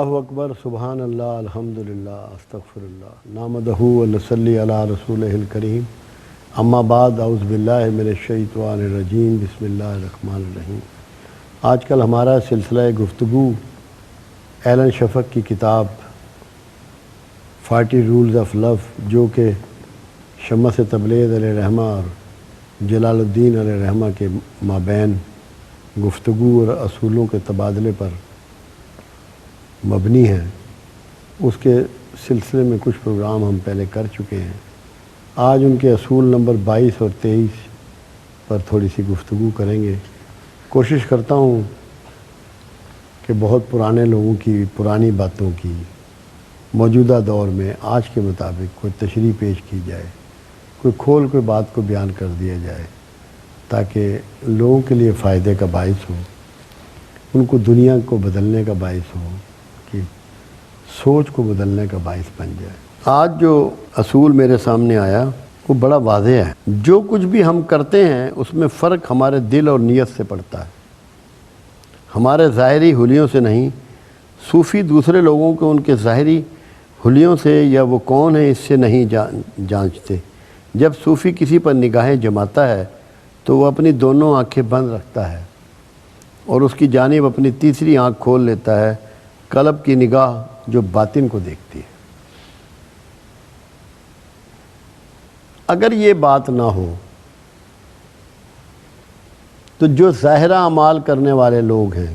اللہ اکبر سبحان اللہ الحمدللہ استغفراللہ نحمدہ و نصلی علی رسولہ الکریم اما بعد اعوذ باللہ من الشیطان الرجیم بسم اللہ الرحمن الرحیم۔ آج کل ہمارا سلسلہ گفتگو ایلن شفق کی کتاب 40 رولز آف لو، جو کہ شمس تبریز علیہ رحمہ اور جلال الدین علیہ رحمہ کے مابین گفتگو اور اصولوں کے تبادلے پر مبنی ہے، اس کے سلسلے میں کچھ پروگرام ہم پہلے کر چکے ہیں۔ آج ان کے اصول نمبر 22 اور 23 پر تھوڑی سی گفتگو کریں گے۔ کوشش کرتا ہوں کہ بہت پرانے لوگوں کی پرانی باتوں کی موجودہ دور میں آج کے مطابق کوئی تشریح پیش کی جائے، کوئی کھول کوئی بات کو بیان کر دیا جائے، تاکہ لوگوں کے لیے فائدے کا باعث ہو، ان کو دنیا کو بدلنے کا باعث ہو، کہ سوچ کو بدلنے کا باعث بن جائے۔ آج جو اصول میرے سامنے آیا وہ بڑا واضح ہے۔ جو کچھ بھی ہم کرتے ہیں اس میں فرق ہمارے دل اور نیت سے پڑتا ہے، ہمارے ظاہری حلیوں سے نہیں۔ صوفی دوسرے لوگوں کو ان کے ظاہری حلیوں سے یا وہ کون ہیں اس سے نہیں جانچتے۔ جب صوفی کسی پر نگاہیں جماتا ہے تو وہ اپنی دونوں آنکھیں بند رکھتا ہے اور اس کی جانب اپنی تیسری آنکھ کھول لیتا ہے، قلب کی نگاہ جو باطن کو دیکھتی ہے۔ اگر یہ بات نہ ہو تو جو ظاہرہ اعمال کرنے والے لوگ ہیں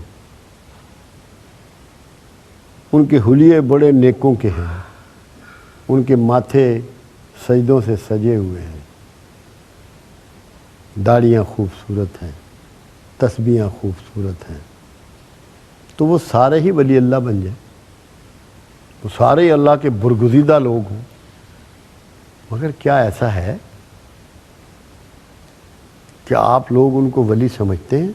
ان کے حلیے بڑے نیکوں کے ہیں، ان کے ماتھے سجدوں سے سجے ہوئے ہیں، داڑیاں خوبصورت ہیں، تسبیحاں خوبصورت ہیں، تو وہ سارے ہی ولی اللہ بن جائیں، وہ سارے ہی اللہ کے برگزیدہ لوگ ہوں۔ مگر کیا ایسا ہے؟ کیا آپ لوگ ان کو ولی سمجھتے ہیں؟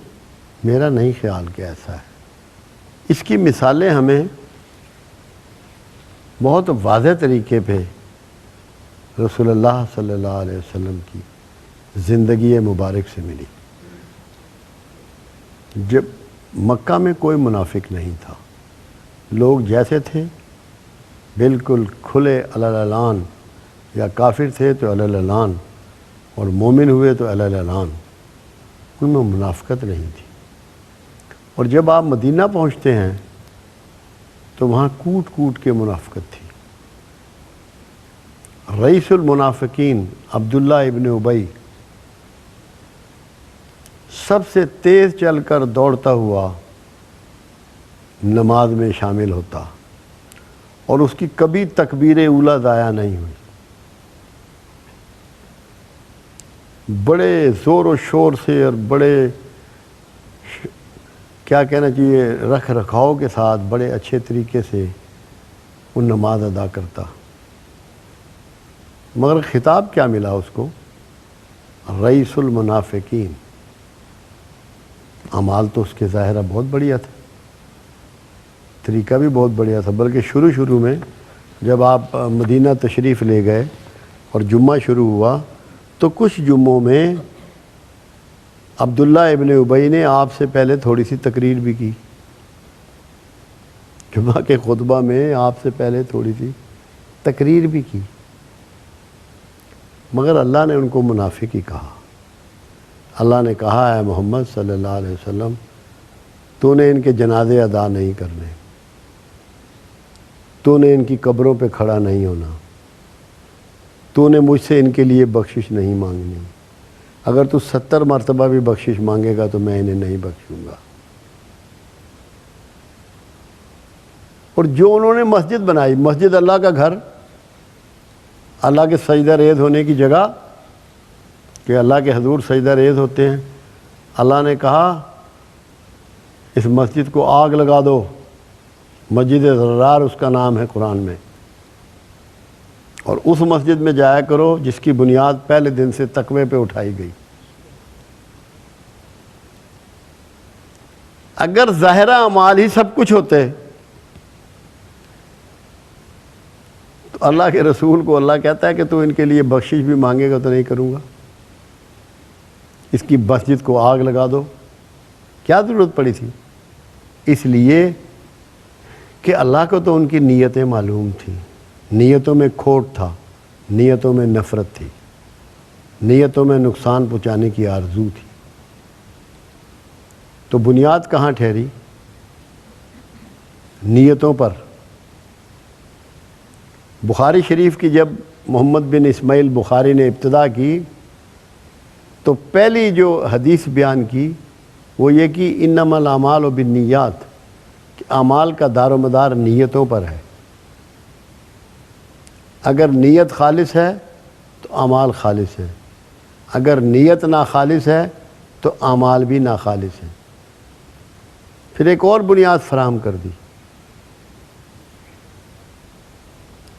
میرا نہیں خیال کہ ایسا ہے۔ اس کی مثالیں ہمیں بہت واضح طریقے پہ رسول اللہ صلی اللہ علیہ وسلم کی زندگی مبارک سے ملی۔ جب مکہ میں کوئی منافق نہیں تھا، لوگ جیسے تھے بالکل کھلے علی الاعلان، یا کافر تھے تو علی الاعلان اور مومن ہوئے تو علی الاعلان، ان میں منافقت نہیں تھی۔ اور جب آپ مدینہ پہنچتے ہیں تو وہاں کوٹ کوٹ کے منافقت تھی۔ رئیس المنافقین عبداللہ ابن ابی سب سے تیز چل کر دوڑتا ہوا نماز میں شامل ہوتا اور اس کی کبھی تکبیر اولیٰ ضائع نہیں ہوئی۔ بڑے زور و شور سے اور بڑے کیا کہنا چاہیے رکھ رکھاؤ کے ساتھ بڑے اچھے طریقے سے وہ نماز ادا کرتا، مگر خطاب کیا ملا اس کو؟ رئیس المنافقین۔ اعمال تو اس کے ظاہرہ بہت بڑھیا تھا، طریقہ بھی بہت بڑھیا تھا، بلکہ شروع میں جب آپ مدینہ تشریف لے گئے اور جمعہ شروع ہوا تو کچھ جمعوں میں عبداللہ ابن ابی نے آپ سے پہلے تھوڑی سی تقریر بھی کی، جمعہ کے خطبہ میں آپ سے پہلے تھوڑی سی تقریر بھی کی، مگر اللہ نے ان کو منافق ہی کہا۔ اللہ نے کہا ہے محمد صلی اللہ علیہ وسلم، تو نے ان کے جنازے ادا نہیں کرنے، تو نے ان کی قبروں پہ کھڑا نہیں ہونا، تو نے مجھ سے ان کے لیے بخشش نہیں مانگنی، اگر تو 70 مرتبہ بھی بخشش مانگے گا تو میں انہیں نہیں بخشوں گا۔ اور جو انہوں نے مسجد بنائی، مسجد اللہ کا گھر، اللہ کے سجدہ ریز ہونے کی جگہ، کہ اللہ کے حضور سجدہ ریز ہوتے ہیں، اللہ نے کہا اس مسجد کو آگ لگا دو، مسجد ضرار اس کا نام ہے قرآن میں، اور اس مسجد میں جایا کرو جس کی بنیاد پہلے دن سے تقوی پہ اٹھائی گئی۔ اگر ظاہرہ اعمال ہی سب کچھ ہوتے تو اللہ کے رسول کو اللہ کہتا ہے کہ تو ان کے لیے بخشش بھی مانگے گا تو نہیں کروں گا، اس کی مسجد کو آگ لگا دو، کیا ضرورت پڑی تھی؟ اس لیے کہ اللہ کو تو ان کی نیتیں معلوم تھیں، نیتوں میں کھوٹ تھا، نیتوں میں نفرت تھی، نیتوں میں نقصان پہنچانے کی آرزو تھی۔ تو بنیاد کہاں ٹھہری؟ نیتوں پر۔ بخاری شریف کی جب محمد بن اسماعیل بخاری نے ابتدا کی تو پہلی جو حدیث بیان کی وہ یہ کہ انما الاعمال بالنیات، کہ اعمال کا دار و مدار نیتوں پر ہے۔ اگر نیت خالص ہے تو اعمال خالص ہیں، اگر نیت ناخالص ہے تو اعمال بھی ناخالص ہیں۔ پھر ایک اور بنیاد فراہم کر دی،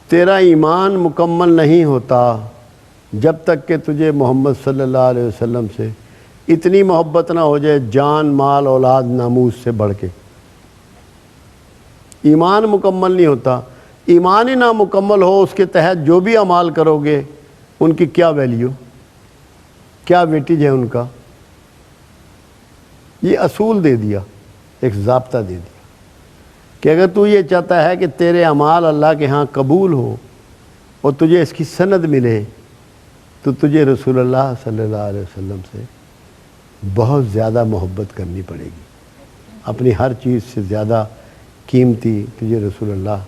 تیرا ایمان مکمل نہیں ہوتا جب تک کہ تجھے محمد صلی اللہ علیہ وسلم سے اتنی محبت نہ ہو جائے جان، مال، اولاد، ناموس سے بڑھ کے۔ ایمان مکمل نہیں ہوتا، ایمان ہی نامکمل ہو، اس کے تحت جو بھی اعمال کرو گے ان کی کیا ویلیو، کیا ویٹیج ہے ان کا؟ یہ اصول دے دیا، ایک ضابطہ دے دیا کہ اگر تو یہ چاہتا ہے کہ تیرے اعمال اللہ کے ہاں قبول ہو اور تجھے اس کی سند ملے تو تجھے رسول اللہ صلی اللہ علیہ وسلم سے بہت زیادہ محبت کرنی پڑے گی۔ اپنی ہر چیز سے زیادہ قیمتی تجھے رسول اللہ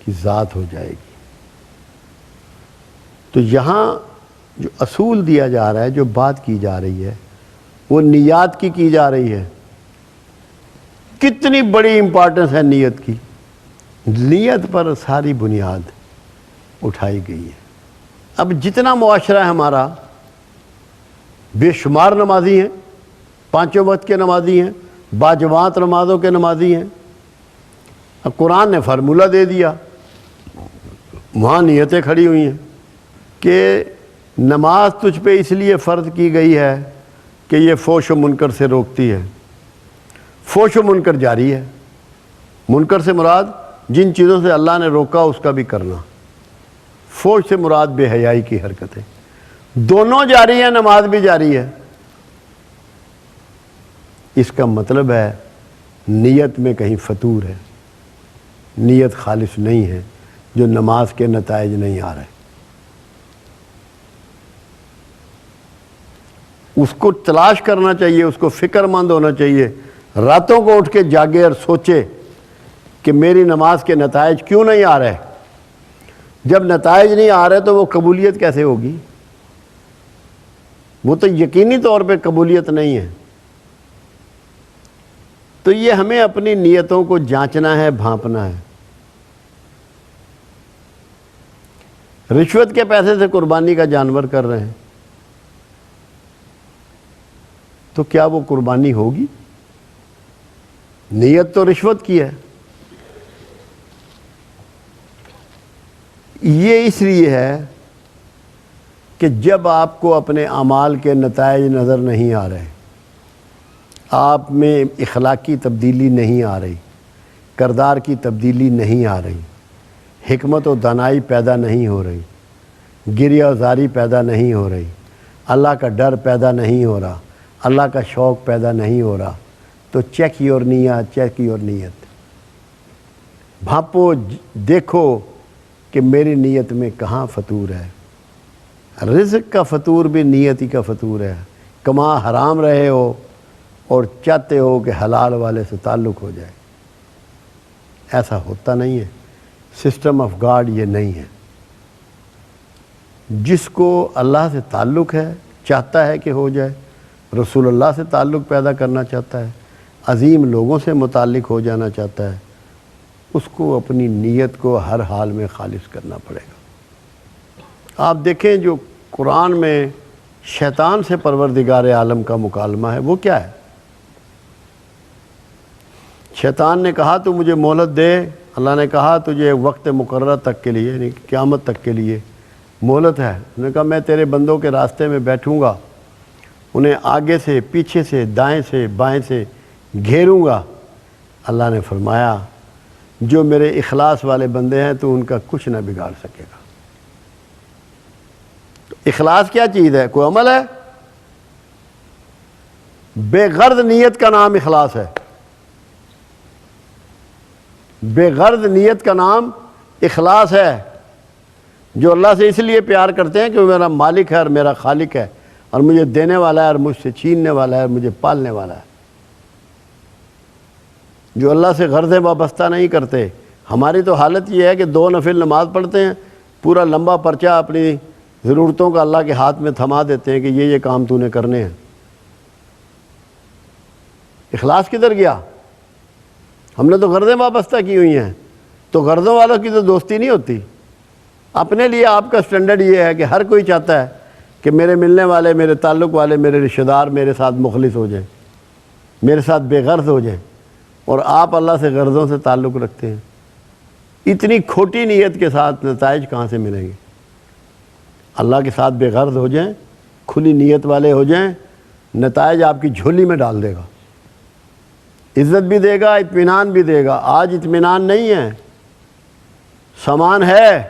کی ذات ہو جائے گی۔ تو یہاں جو اصول دیا جا رہا ہے، جو بات کی جا رہی ہے، وہ نیات کی جا رہی ہے۔ کتنی بڑی امپارٹنس ہے نیت کی، نیت پر ساری بنیاد اٹھائی گئی ہے۔ اب جتنا معاشرہ ہے ہمارا، بے شمار نمازی ہیں، پانچوں وقت کے نمازی ہیں، باجماعت نمازوں کے نمازی ہیں۔ اب قرآن نے فارمولہ دے دیا، وہاں نیتیں کھڑی ہوئی ہیں کہ نماز تجھ پہ اس لیے فرض کی گئی ہے کہ یہ فحش و منکر سے روکتی ہے۔ فحش و منکر جاری ہے، منکر سے مراد جن چیزوں سے اللہ نے روکا اس کا بھی کرنا، فحش سے مراد بے حیائی کی حرکتیں، دونوں جاری ہیں، نماز بھی جاری ہے۔ اس کا مطلب ہے نیت میں کہیں فتور ہے، نیت خالص نہیں ہے، جو نماز کے نتائج نہیں آ رہے۔ اس کو تلاش کرنا چاہیے، اس کو فکر مند ہونا چاہیے، راتوں کو اٹھ کے جاگے اور سوچے کہ میری نماز کے نتائج کیوں نہیں آ رہے۔ جب نتائج نہیں آ رہے تو وہ قبولیت کیسے ہوگی؟ وہ تو یقینی طور پہ قبولیت نہیں ہے۔ تو یہ ہمیں اپنی نیتوں کو جانچنا ہے، بھانپنا ہے۔ رشوت کے پیسے سے قربانی کا جانور کر رہے ہیں تو کیا وہ قربانی ہوگی؟ نیت تو رشوت کی ہے۔ یہ اس لیے ہے کہ جب آپ کو اپنے اعمال کے نتائج نظر نہیں آ رہے، آپ میں اخلاقی تبدیلی نہیں آ رہی، کردار کی تبدیلی نہیں آ رہی، حکمت و دانائی پیدا نہیں ہو رہی، گریہ زاری پیدا نہیں ہو رہی، اللہ کا ڈر پیدا نہیں ہو رہا، اللہ کا شوق پیدا نہیں ہو رہا، تو چیک یور نیت، چیک یور نیت۔ بھاپو، دیکھو کہ میری نیت میں کہاں فتور ہے۔ رزق کا فتور بھی نیتی کا فتور ہے۔ کما حرام رہے ہو اور چاہتے ہو کہ حلال والے سے تعلق ہو جائے، ایسا ہوتا نہیں ہے۔ سسٹم آف گاڈ یہ نہیں ہے۔ جس کو اللہ سے تعلق ہے چاہتا ہے کہ ہو جائے، رسول اللہ سے تعلق پیدا کرنا چاہتا ہے، عظیم لوگوں سے متعلق ہو جانا چاہتا ہے، اس کو اپنی نیت کو ہر حال میں خالص کرنا پڑے گا۔ آپ دیکھیں جو قرآن میں شیطان سے پروردگار عالم کا مکالمہ ہے وہ کیا ہے؟ شیطان نے کہا تو مجھے مہلت دے، اللہ نے کہا تجھے وقت مقررہ تک کے لیے، یعنی قیامت تک کے لیے مہلت ہے۔ انہوں نے کہا میں تیرے بندوں کے راستے میں بیٹھوں گا، انہیں آگے سے، پیچھے سے، دائیں سے، بائیں سے گھیروں گا۔ اللہ نے فرمایا جو میرے اخلاص والے بندے ہیں تو ان کا کچھ نہ بگاڑ سکے گا۔ تو اخلاص کیا چیز ہے؟ کوئی عمل ہے؟ بے غرض نیت کا نام اخلاص ہے۔ بے غرض نیت کا نام اخلاص ہے. جو اللہ سے اس لیے پیار کرتے ہیں کہ وہ میرا مالک ہے اور میرا خالق ہے اور مجھے دینے والا ہے اور مجھ سے چھیننے والا ہے اور مجھے پالنے والا ہے. جو اللہ سے غرضیں وابستہ نہیں کرتے. ہماری تو حالت یہ ہے کہ 2 نفل نماز پڑھتے ہیں, پورا لمبا پرچہ اپنی ضرورتوں کا اللہ کے ہاتھ میں تھما دیتے ہیں کہ یہ کام تو نے کرنے ہیں. اخلاص کدھر گیا؟ ہم نے تو غرضیں وابستہ کی ہوئی ہیں. تو غرضوں والوں کی تو دوستی نہیں ہوتی. اپنے لیے آپ کا سٹینڈرڈ یہ ہے کہ ہر کوئی چاہتا ہے کہ میرے ملنے والے, میرے تعلق والے, میرے رشتہ دار میرے ساتھ مخلص ہو جائیں, میرے ساتھ بے غرض ہو جائیں, اور آپ اللہ سے غرضوں سے تعلق رکھتے ہیں. اتنی کھوٹی نیت کے ساتھ نتائج کہاں سے ملیں گے؟ اللہ کے ساتھ بے غرض ہو جائیں, کھلی نیت والے ہو جائیں, نتائج آپ کی جھولی میں ڈال دے گا. عزت بھی دے گا, اطمینان بھی دے گا. آج اطمینان نہیں ہے. سامان ہے,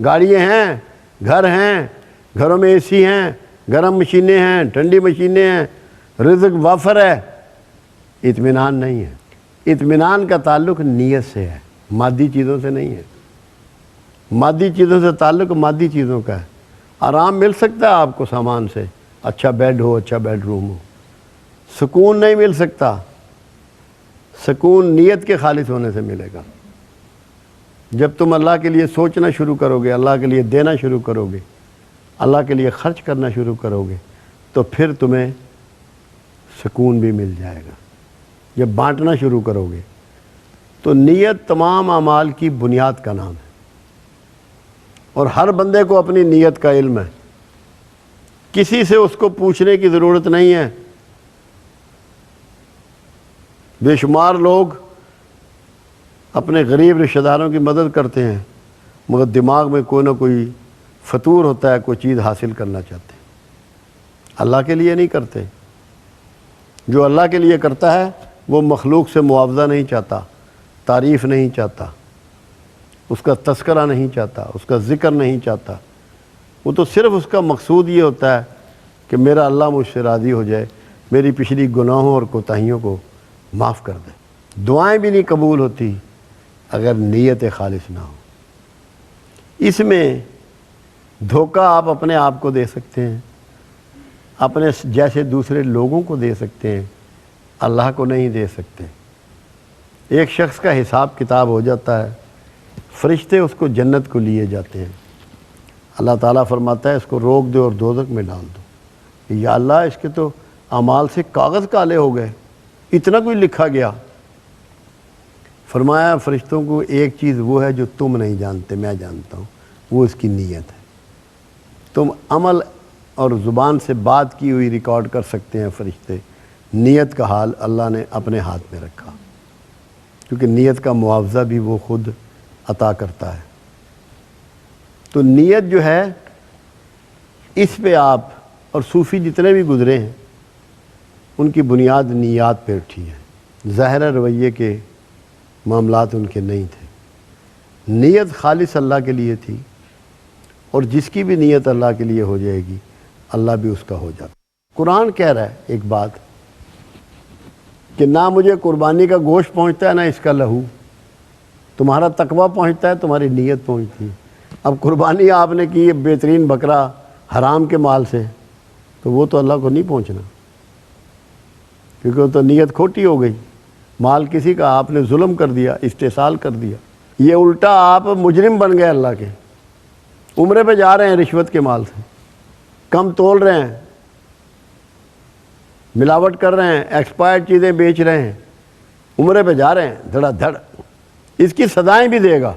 گاڑیاں ہیں, گھر ہیں, گھروں میں اے سی ہیں, گرم مشینیں ہیں, ٹھنڈی مشینیں ہیں, رزق وافر ہے. اطمینان نہیں ہے. اطمینان کا تعلق نیت سے ہے, مادی چیزوں سے نہیں ہے. مادی چیزوں سے تعلق مادی چیزوں کا ہے. آرام مل سکتا ہے آپ کو سامان سے, اچھا بیڈ ہو, اچھا بیڈ روم ہو. سکون نہیں مل سکتا. سکون نیت کے خالص ہونے سے ملے گا. جب تم اللہ کے لیے سوچنا شروع کرو گے, اللہ کے لیے دینا شروع کرو گے, اللہ کے لیے خرچ کرنا شروع کرو گے, تو پھر تمہیں سکون بھی مل جائے گا. جب بانٹنا شروع کرو گے تو نیت تمام اعمال کی بنیاد کا نام ہے. اور ہر بندے کو اپنی نیت کا علم ہے. کسی سے اس کو پوچھنے کی ضرورت نہیں ہے. بے شمار لوگ اپنے غریب رشتہ داروں کی مدد کرتے ہیں, مگر دماغ میں کوئی نہ کوئی فطور ہوتا ہے, کوئی چیز حاصل کرنا چاہتے ہیں. اللہ کے لیے نہیں کرتے. جو اللہ کے لیے کرتا ہے وہ مخلوق سے معاوضہ نہیں چاہتا, تعریف نہیں چاہتا, اس کا تذکرہ نہیں چاہتا, اس کا ذکر نہیں چاہتا. وہ تو صرف اس کا مقصود یہ ہوتا ہے کہ میرا اللہ مجھ سے راضی ہو جائے, میری پچھلی گناہوں اور کوتاہیوں کو معاف کر دے. دعائیں بھی نہیں قبول ہوتی اگر نیت خالص نہ ہو. اس میں دھوکہ آپ اپنے آپ کو دے سکتے ہیں, اپنے جیسے دوسرے لوگوں کو دے سکتے ہیں, اللہ کو نہیں دے سکتے. ایک شخص کا حساب کتاب ہو جاتا ہے, فرشتے اس کو جنت کو لیے جاتے ہیں. اللہ تعالیٰ فرماتا ہے اس کو روک دو اور دوزخ میں ڈال دو. یا اللہ, اس کے تو اعمال سے کاغذ کالے ہو گئے, اتنا کوئی لکھا گیا. فرمایا فرشتوں کو ایک چیز وہ ہے جو تم نہیں جانتے, میں جانتا ہوں, وہ اس کی نیت ہے. تم عمل اور زبان سے بات کی ہوئی ریکارڈ کر سکتے ہیں فرشتے, نیت کا حال اللہ نے اپنے ہاتھ میں رکھا, کیونکہ نیت کا معاوضہ بھی وہ خود عطا کرتا ہے. تو نیت جو ہے اس پہ آپ اور صوفی جتنے بھی گزرے ہیں ان کی بنیاد نیات پہ اٹھی ہے. ظاہر رویے کے معاملات ان کے نہیں تھے. نیت خالص اللہ کے لیے تھی, اور جس کی بھی نیت اللہ کے لیے ہو جائے گی اللہ بھی اس کا ہو جاتا. قرآن کہہ رہا ہے ایک بات کہ نہ مجھے قربانی کا گوشت پہنچتا ہے نہ اس کا لہو. تمہارا تقویٰ پہنچتا ہے, تمہاری نیت پہنچتی ہے. اب قربانی آپ نے کی بہترین بکرا حرام کے مال سے, تو وہ تو اللہ کو نہیں پہنچنا, کیونکہ وہ تو نیت کھوٹی ہو گئی. مال کسی کا آپ نے ظلم کر دیا, استحصال کر دیا. یہ الٹا آپ مجرم بن گئے اللہ کے. عمرے پہ جا رہے ہیں رشوت کے مال سے, کم تول رہے ہیں, ملاوٹ کر رہے ہیں, ایکسپائرڈ چیزیں بیچ رہے ہیں, عمرے پہ جا رہے ہیں دھڑا دھڑ. اس کی سزائیں بھی دے گا,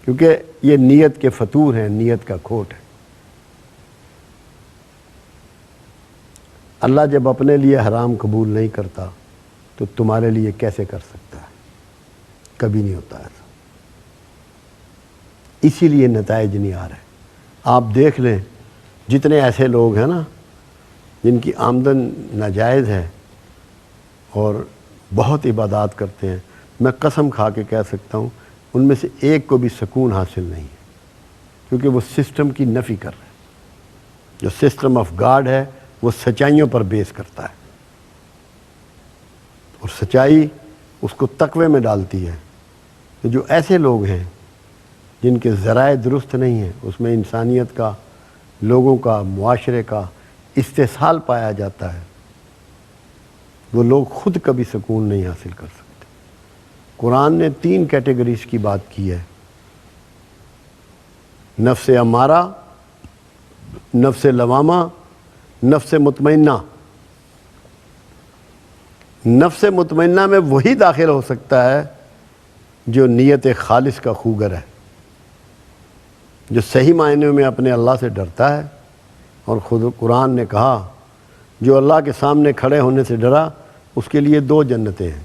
کیونکہ یہ نیت کے فطور ہیں, نیت کا کھوٹ ہے. اللہ جب اپنے لیے حرام قبول نہیں کرتا تو تمہارے لیے کیسے کر سکتا ہے؟ کبھی نہیں ہوتا ایسا. اسی لیے نتائج نہیں آ رہے. آپ دیکھ لیں جتنے ایسے لوگ ہیں نا جن کی آمدن ناجائز ہے اور بہت عبادات کرتے ہیں, میں قسم کھا کے کہہ سکتا ہوں ان میں سے ایک کو بھی سکون حاصل نہیں ہے, کیونکہ وہ سسٹم کی نفی کر رہے ہیں. جو سسٹم آف گاڈ ہے وہ سچائیوں پر بیس کرتا ہے, اور سچائی اس کو تقوی میں ڈالتی ہے۔ تو جو ایسے لوگ ہیں جن کے ذرائع درست نہیں ہیں، اس میں انسانیت کا، لوگوں کا، معاشرے کا استحصال پایا جاتا ہے، وہ لوگ خود کبھی سکون نہیں حاصل کر سکتے۔ قرآن نے 3 کیٹیگریز کی بات کی ہے: نفس امارہ، نفس لوامہ، نفس مطمئنہ۔ نفس مطمئنہ میں وہی داخل ہو سکتا ہے جو نیت خالص کا خوگر ہے، جو صحیح معنوں میں اپنے اللہ سے ڈرتا ہے۔ اور خود قرآن نے کہا جو اللہ کے سامنے کھڑے ہونے سے ڈرا اس کے لیے 2 جنتیں ہیں،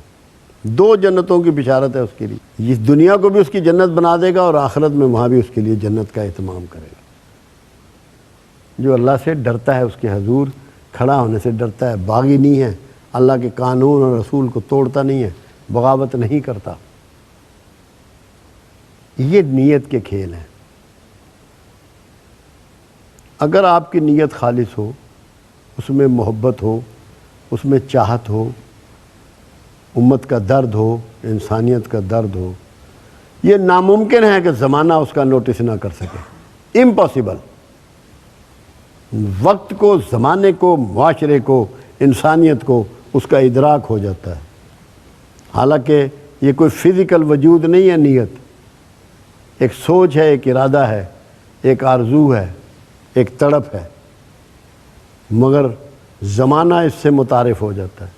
2 جنتوں کی بشارت ہے اس کے لیے۔ اس دنیا کو بھی اس کی جنت بنا دے گا اور آخرت میں وہاں بھی اس کے لیے جنت کا اہتمام کرے گا۔ جو اللہ سے ڈرتا ہے، اس کے حضور کھڑا ہونے سے ڈرتا ہے، باغی نہیں ہے، اللہ کے قانون اور رسول کو توڑتا نہیں ہے، بغاوت نہیں کرتا۔ یہ نیت کے کھیل ہیں۔ اگر آپ کی نیت خالص ہو، اس میں محبت ہو، اس میں چاہت ہو، امت کا درد ہو، انسانیت کا درد ہو، یہ ناممکن ہے کہ زمانہ اس کا نوٹس نہ کر سکے۔ امپاسبل۔ وقت کو، زمانے کو، معاشرے کو، انسانیت کو اس کا ادراک ہو جاتا ہے۔ حالانکہ یہ کوئی فزیکل وجود نہیں ہے، نیت ایک سوچ ہے، ایک ارادہ ہے، ایک آرزو ہے، ایک تڑپ ہے، مگر زمانہ اس سے متعارف ہو جاتا ہے۔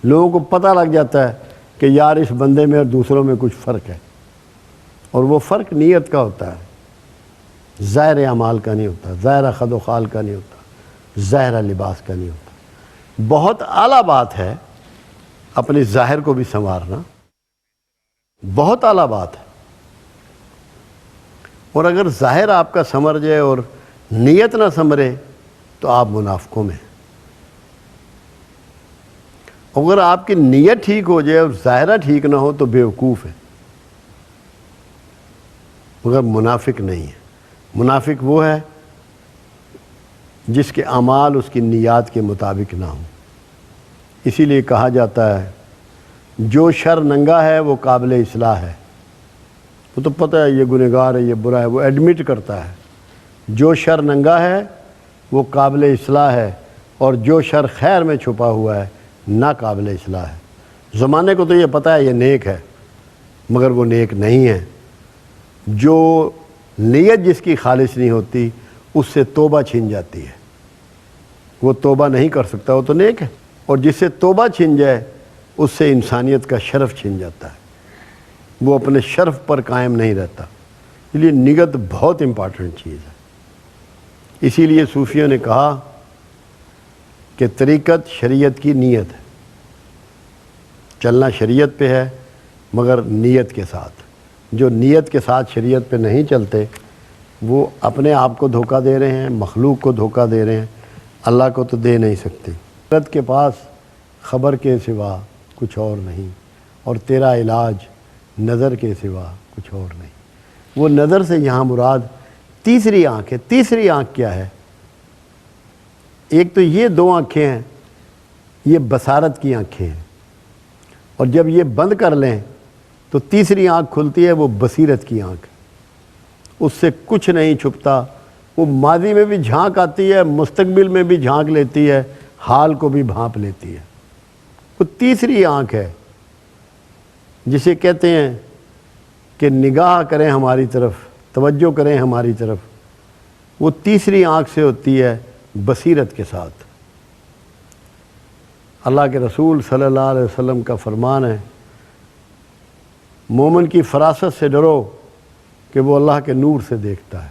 لوگوں کو پتہ لگ جاتا ہے کہ یار اس بندے میں اور دوسروں میں کچھ فرق ہے، اور وہ فرق نیت کا ہوتا ہے، ظاہر اعمال کا نہیں ہوتا، ظاہر خد و خال کا نہیں ہوتا، ظاہر لباس کا نہیں ہوتا۔ بہت اعلیٰ بات ہے اپنے ظاہر کو بھی سنوارنا، بہت اعلیٰ بات ہے۔ اور اگر ظاہر آپ کا سنور جائے اور نیت نہ سنورے تو آپ منافقوں میں ہیں۔ اگر آپ کی نیت ٹھیک ہو جائے اور ظاہرہ ٹھیک نہ ہو تو بیوقوف ہے، مگر منافق نہیں ہے۔ منافق وہ ہے جس کے اعمال اس کی نیات کے مطابق نہ ہوں۔ اسی لیے کہا جاتا ہے جو شر ننگا ہے وہ قابل اصلاح ہے۔ وہ تو پتہ ہے یہ گنہگار ہے، یہ برا ہے، وہ ایڈمٹ کرتا ہے۔ جو شر ننگا ہے وہ قابل اصلاح ہے، اور جو شر خیر میں چھپا ہوا ہے ناقابل اصلاح ہے۔ زمانے کو تو یہ پتہ ہے یہ نیک ہے، مگر وہ نیک نہیں ہے۔ جو نیت جس کی خالص نہیں ہوتی اس سے توبہ چھن جاتی ہے، وہ توبہ نہیں کر سکتا، وہ تو نیک ہے۔ اور جس سے توبہ چھن جائے اس سے انسانیت کا شرف چھن جاتا ہے، وہ اپنے شرف پر قائم نہیں رہتا۔ اس لیے نیت بہت امپارٹنٹ چیز ہے۔ اسی لیے صوفیوں نے کہا کہ طریقت شریعت کی نیت ہے، چلنا شریعت پہ ہے مگر نیت کے ساتھ۔ جو نیت کے ساتھ شریعت پہ نہیں چلتے وہ اپنے آپ کو دھوکہ دے رہے ہیں، مخلوق کو دھوکہ دے رہے ہیں، اللہ کو تو دے نہیں سکتے۔ قدرت کے پاس خبر کے سوا کچھ اور نہیں، اور تیرا علاج نظر کے سوا کچھ اور نہیں۔ وہ نظر سے یہاں مراد تیسری آنکھ ہے۔ تیسری آنکھ کیا ہے؟ ایک تو یہ 2 آنکھیں ہیں، یہ بصارت کی آنکھیں ہیں، اور جب یہ بند کر لیں تو تیسری آنکھ کھلتی ہے، وہ بصیرت کی آنکھ۔ اس سے کچھ نہیں چھپتا، وہ ماضی میں بھی جھانک آتی ہے، مستقبل میں بھی جھانک لیتی ہے، حال کو بھی بھانپ لیتی ہے۔ وہ تیسری آنکھ ہے جسے کہتے ہیں کہ نگاہ کریں ہماری طرف، توجہ کریں ہماری طرف۔ وہ تیسری آنکھ سے ہوتی ہے بصیرت کے ساتھ۔ اللہ کے رسول صلی اللہ علیہ وسلم کا فرمان ہے مومن کی فراست سے ڈرو کہ وہ اللہ کے نور سے دیکھتا ہے۔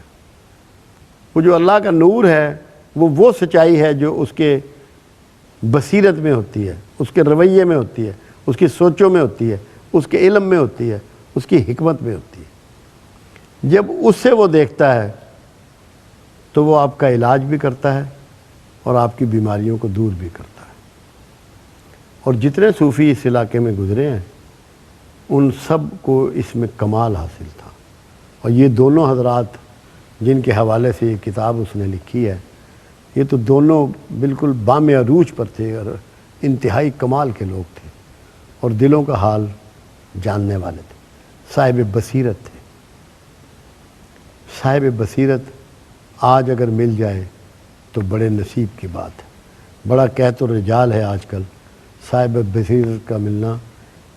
وہ جو اللہ کا نور ہے وہ سچائی ہے جو اس کے بصیرت میں ہوتی ہے، اس کے رویے میں ہوتی ہے، اس کی سوچوں میں ہوتی ہے، اس کے علم میں ہوتی ہے، اس کی حکمت میں ہوتی ہے۔ جب اس سے وہ دیکھتا ہے تو وہ آپ کا علاج بھی کرتا ہے اور آپ کی بیماریوں کو دور بھی کرتا ہے۔ اور جتنے صوفی اس علاقے میں گزرے ہیں ان سب کو اس میں کمال حاصل تھا۔ اور یہ دونوں حضرات جن کے حوالے سے یہ کتاب اس نے لکھی ہے، یہ تو دونوں بالکل بام عروج پر تھے اور انتہائی کمال کے لوگ تھے، اور دلوں کا حال جاننے والے تھے، صاحب بصیرت تھے۔ صاحب بصیرت آج اگر مل جائے تو بڑے نصیب کی بات ہے۔ بڑا قحط الرجال ہے آج کل، صاحب بصیرت کا ملنا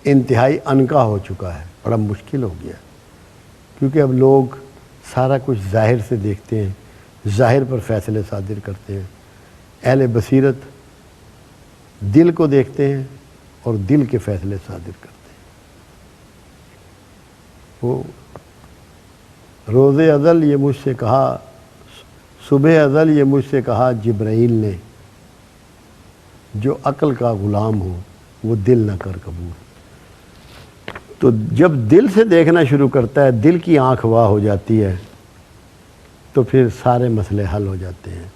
انتہائی عنقا ہو چکا ہے، بڑا مشکل ہو گیا، کیونکہ اب لوگ سارا کچھ ظاہر سے دیکھتے ہیں، ظاہر پر فیصلے صادر کرتے ہیں۔ اہل بصیرت دل کو دیکھتے ہیں اور دل کے فیصلے صادر کرتے ہیں۔ وہ روز ازل یہ مجھ سے کہا، صبح ازل یہ مجھ سے کہا جبرائیل نے، جو عقل کا غلام ہو وہ دل نہ کر قبول۔ تو جب دل سے دیکھنا شروع کرتا ہے، دل کی آنکھ واہ ہو جاتی ہے، تو پھر سارے مسئلے حل ہو جاتے ہیں،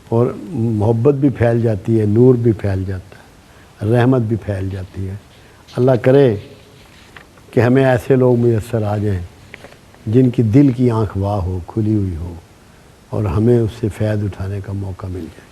اور محبت بھی پھیل جاتی ہے، نور بھی پھیل جاتا ہے، رحمت بھی پھیل جاتی ہے۔ اللہ کرے کہ ہمیں ایسے لوگ میسر آ جائیں جن کی دل کی آنکھ واہ ہو، کھلی ہوئی ہو، اور ہمیں اس سے فیض اٹھانے کا موقع مل جائے۔